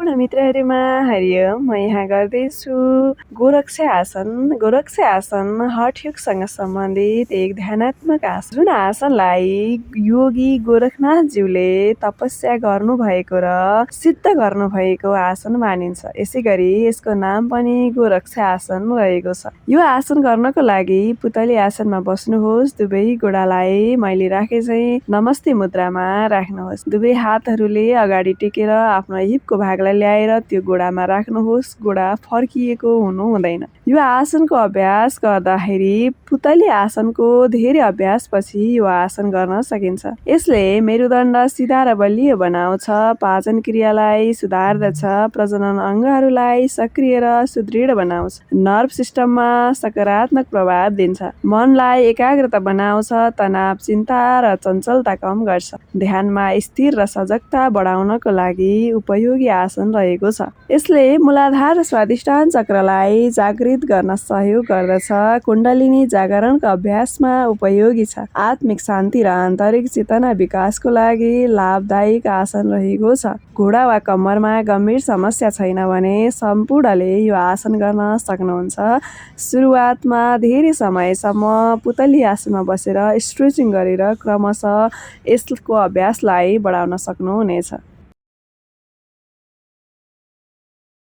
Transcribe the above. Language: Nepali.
सानो मित्रहरूमा हरिओम। म यहाँ गर्दैछु गोरक्षासन। गोरक्षासन हठयोगसँग सम्बन्धित एक ध्यानात्मक आसन, जुन आसनलाई योगी गोरखनाथज्यूले तपस्या गर्नुभएको र सिद्ध गर्नुभएको आसन मानिन्छ। यसै गरी यसको नाम पनि गोरक्षासन रहेको छ। यो आसन गर्नको लागि पुतली आसनमा बस्नुहोस्। दुवै गोडालाई मैले राखे चाहिँ नमस्ते मुद्रामा राख्नुहोस्। दुवै हातहरूले अगाडि टेकेर आफ्नो हिपको भागलाई ल्याएर त्यो गोडामा राख्नुहोस्। गोडा फर्किएको हुनु हुँदैन। यो आसनको अभ्यास गर्दाखेरि पुतली आसनको धेरै अभ्यासपछि यो आसन गर्न सकिन्छ। यसले मेरुदण्ड सिधा र बलियो बनाउँछ, पाचन क्रियालाई सुधार्दछ, प्रजनन अङ्गहरूलाई सक्रिय र सुदृढ बनाउँछ, नर्भ सिस्टममा सकारात्मक प्रभाव दिन्छ, मनलाई एकाग्रता बनाउँछ, तनाव, चिन्ता र चञ्चलता कम गर्छ, ध्यानमा स्थिर र सजगता बढाउनको लागि उपयोगी आसन रहेको छ। यसले मूलाधार र स्वादिष्ठान चक्रलाई जागृत गर्न सहयोग गर्दछ, कुण्डलिनी जागरणको अभ्यासमा उपयोगी छ, आत्मिक शान्ति र आन्तरिक चेतना विकासको लागि लाभदायक आसन रहेको छ। घुँडा वा कम्मरमा गम्भीर समस्या छैन भने सम्पूर्णले यो आसन गर्न सक्नुहुन्छ। सुरुवातमा धेरै समयसम्म पुतली आसनमा बसेर स्ट्रेचिङ गरेर क्रमशः यसको अभ्यासलाई बढाउन सक्नुहुनेछ।